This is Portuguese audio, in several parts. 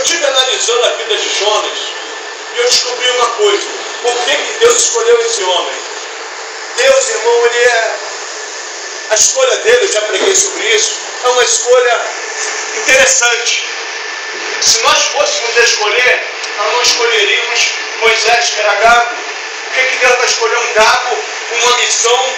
estive analisando a vida de Jonas e eu descobri uma coisa. Por que Deus escolheu esse homem? Deus, irmão, a escolha dele, eu já preguei sobre isso, é uma escolha interessante. Se nós fôssemos escolher, nós não escolheríamos Moisés, que era gago. Por que Deus vai escolher um gago com uma missão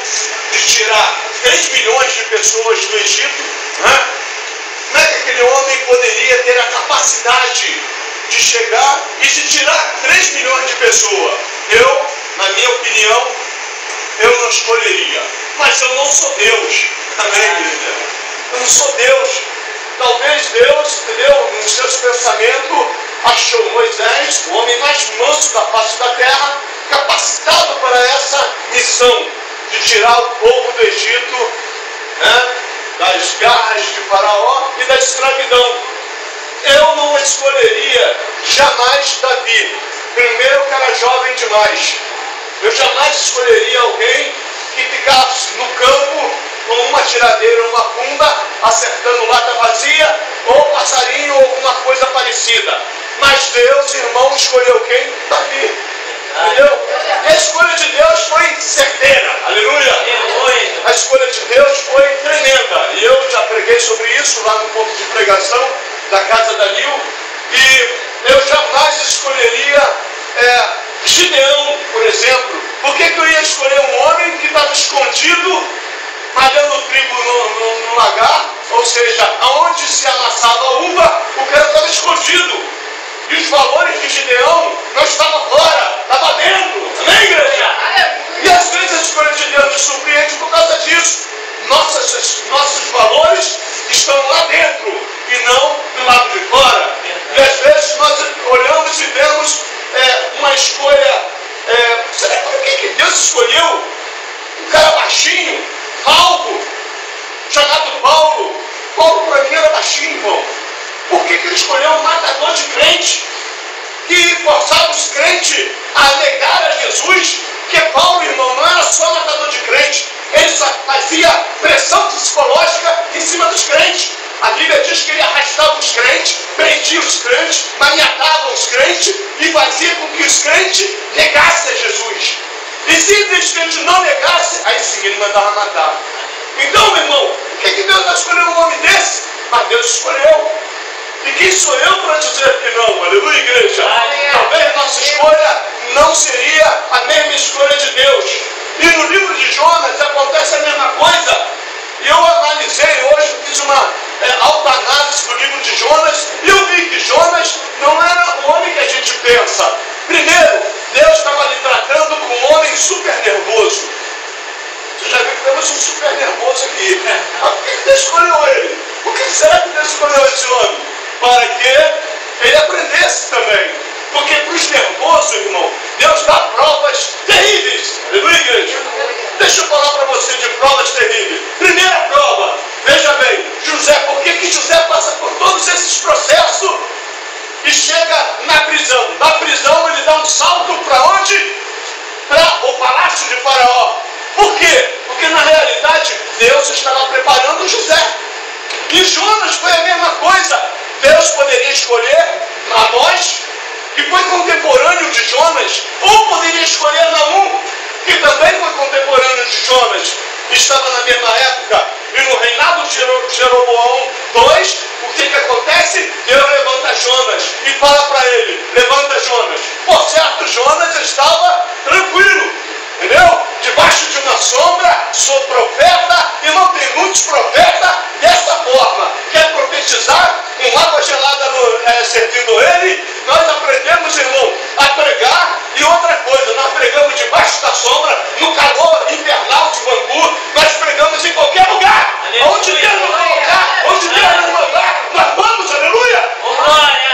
de tirar 3 milhões de pessoas do Egito? Como é que aquele homem poderia ter a capacidade de chegar e de tirar 3 milhões de pessoas? Eu, na minha opinião, eu não escolheria. Mas eu não sou Deus. Amém, igreja? Eu não sou Deus. Talvez Deus, entendeu, nos seus pensamentos, achou Moisés, o homem mais manso da face da terra, capacitado para essa missão de tirar o povo do Egito, das garras de Faraó e da escravidão. Eu não escolheria jamais Davi. Primeiro, que era jovem demais. Eu jamais escolheria alguém que ficasse no campo com uma tiradeira, uma funda, acertando lata vazia, ou passarinho, ou alguma coisa parecida. Mas Deus, irmão, escolheu quem? Davi. Entendeu? E a escolha de Deus foi certeira. Aleluia! A escolha de Deus foi tremenda. E eu já preguei sobre isso lá no ponto de pregação da casa da Nil. E eu jamais escolheria Gideão, por exemplo. Por que eu ia escolher um homem que estava escondido, malhando trigo no lagar? Ou seja, aonde se amassava a uva, o cara estava escondido. E os valores de Gideão não estavam fora, estava dentro. Amém, igreja? E às vezes a escolha de Deus nos surpreende por causa disso. Nossos valores estão lá dentro e não do lado de fora. E às vezes nós olhamos e vemos uma escolha. Será por que Deus escolheu um cara baixinho, calvo, chamado Paulo? Paulo para mim era baixinho, irmão. Por que ele escolheu um matador de crente que forçava os crentes a negar a Jesus? Porque Paulo, irmão, não era só matador de crente, ele só fazia pressão psicológica em cima dos crentes. A Bíblia diz que ele arrastava os crentes, prendia os crentes, maniatava os crentes e fazia com que os crentes negassem a Jesus. E se os crentes não negassem, aí sim ele mandava matar. Então, meu irmão, por que Deus vai escolher um homem desse? Mas Deus escolheu. E quem sou eu para dizer que não? Aleluia, igreja. Talvez nossa escolha não seria a mesma escolha de Deus. E no livro de Jonas acontece a mesma coisa. E eu analisei hoje, fiz uma autoanálise do livro de Jonas, e eu vi que Jonas não era o homem que a gente pensa. Primeiro, Deus estava lhe tratando com um homem super nervoso. Você já viu que temos um super nervoso aqui. Mas por que Deus escolheu ele? Por que será que Deus escolheu esse homem? Para que ele aprendesse também. Porque para os nervosos, irmão, Deus dá provas terríveis. Aleluia, igreja? Deixa eu falar para você de provas terríveis. Primeira prova, veja bem, José, por que José passa por todos esses processos e chega na prisão? Da prisão ele dá um salto para onde? Para o palácio de Faraó. Por quê? Porque na realidade Deus estava preparando José. E Jonas foi a mesma coisa. Deus poderia escolher Amós, que foi contemporâneo de Jonas, ou poderia escolher Naum, que também foi contemporâneo de Jonas, estava na mesma época. E no reinado de Jeroboão II, o que acontece? Deus levanta Jonas e fala para ele: levanta Jonas. Por certo, Jonas estava tranquilo, entendeu? Debaixo de uma sombra, sou profeta, e não tem muitos profetas dessa forma. Quer profetizar com água gelada servindo ele? Nós aprendemos, irmão, a pregar. E outra coisa, nós pregamos debaixo da sombra, no calor infernal de Bangu, nós pregamos em qualquer lugar. Onde Deus nos colocar, onde Deus nos mandar, nós vamos, aleluia.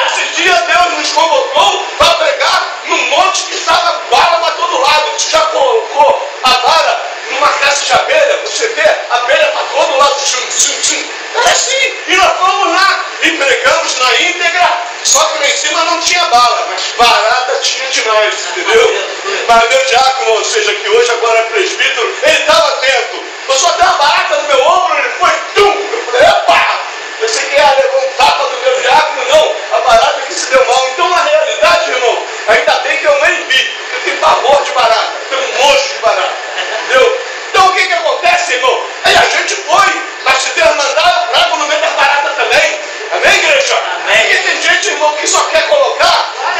Esses dias Deus nos convocou para pregar num monte que estava bala para todo lado. Você já colocou a vara numa caixa de abelha? Você vê a abelha para todo lado, era assim. E nós fomos lá e pregamos na íntegra, só que lá em cima não tinha bala, mas barata tinha demais, entendeu? Mas meu diácono, ou seja, que hoje agora é presbítero, ele estava atento. Eu só dei uma barata no meu ombro, ele foi tum. Eu falei: epa! Pensei que ia levar um tapa do meu diácono, não. A barata que se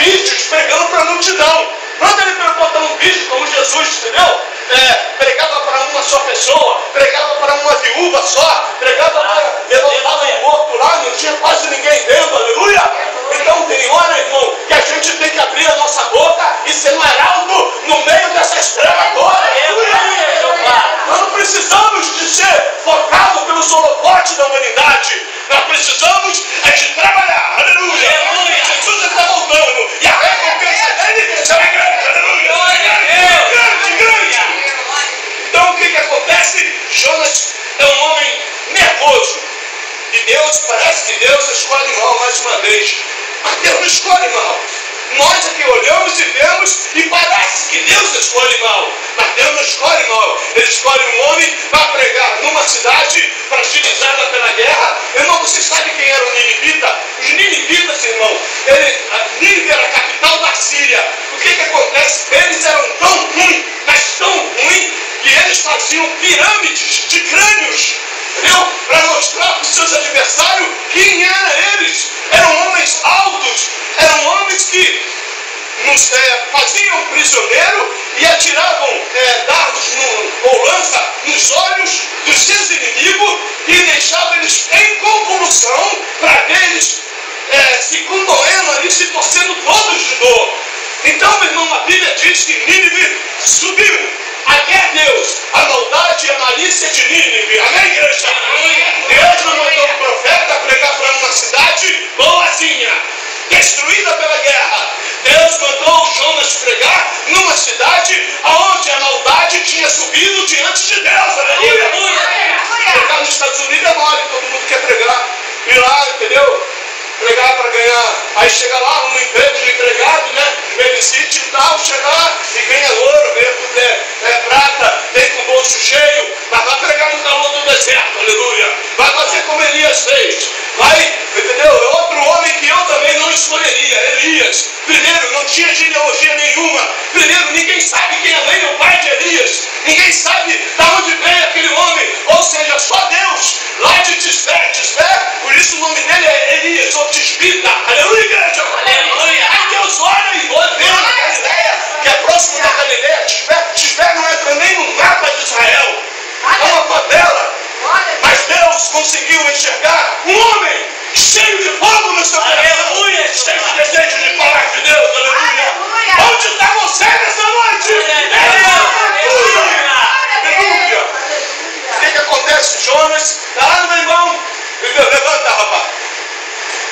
vídeos pregando para a multidão. Quando ele botava um vídeo, como Jesus, entendeu? Pregava para uma só pessoa, pregava para uma viúva só, pregava para... levantava um morto lá, não tinha quase ninguém dentro, aleluia! Então tem hora, irmão, que a gente tem que abrir a nossa boca e ser um heraldo no meio dessa estrela toda, aleluia! Nós não precisamos de ser focados pelos holofotes da humanidade, nós precisamos de trabalhar, aleluia! Jesus está voltando e a recompensa dele será grande, aleluia! Grande! Então o que acontece? Jonas é um homem nervoso. E Deus, parece que Deus escolhe mal mais uma vez. Mas Deus não escolhe mal. Nós aqui olhamos e vemos e parece que Deus escolhe mal. Mas Deus não escolhe mal. Ele escolhe um homem para pregar numa cidade fragilizada pela guerra. Irmão, você sabe quem era o Ninivita? Os Ninivitas, irmão, Nínive era a capital da Síria. O que acontece? Eles eram tão ruins, mas tão ruins, que eles faziam pirâmides de crânios, entendeu? Para mostrar para os seus adversários quem eram eles. Eram homens altos, eram homens que nos faziam prisioneiro e atiravam dardos ou lança nos olhos dos seus inimigos e deixavam eles em convulsão para ver eles se condoendo ali, se torcendo todos de dor. Então, meu irmão, a Bíblia diz que Nínive subiu. Aqui é Deus, a maldade e a malícia de Nínive. Amém, igreja? Deus não mandou um profeta pregar para uma cidade boazinha, destruída pela guerra. Deus mandou Jonas pregar numa cidade onde a maldade tinha subido diante de Deus. Aleluia! Pregar nos Estados Unidos é mole, todo mundo quer pregar. Ir lá, entendeu? Pregar para ganhar. Aí chega lá no emprego de empregado, né? Babysit e tal, chega lá e ganha ouro, ganha prata, vem com o bolso cheio, mas vai pregar no calor do deserto, aleluia. Vai fazer como Elias fez. Vai, entendeu? É outro homem que eu também não escolheria, Elias. Primeiro, não tinha genealogia nenhuma. Primeiro, ninguém sabe quem é o pai de Elias. Ninguém sabe de onde veio aquele homem. Ou seja, só Deus, lá de Tisbé, por isso o nome dele é Elias, ou Tisbita. Aleluia, igreja! Aleluia! Aí Deus olha e vê na Galileia, que é próximo da Galileia. Tisbé não entra nem no mapa de Israel. É uma favela. Mas Deus conseguiu enxergar um homem cheio de fogo no seu coração, cheio de desejo de falar de Deus, aleluia. Onde está você nessa noite? Aleluia. O que acontece? Jonas está lá no meu irmão. Levanta, rapaz.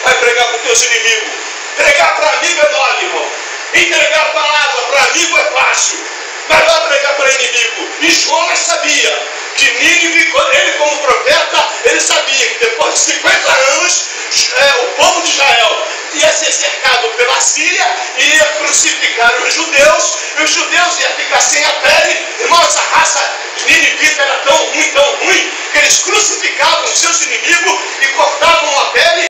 Vai pregar para os teus inimigos. Pregar para amigo é mole, irmão. Entregar a palavra para amigo é fácil. Mas vai pregar para inimigo. E Jonas sabia que Nínive, ele como profeta, ele sabia que depois de 50 anos, o povo de Israel ia ser cercado pela Síria e ia crucificar os judeus, e os judeus iam ficar sem a pele. Irmão, essa raça ninivita era tão ruim, que eles crucificavam os seus inimigos e cortavam a pele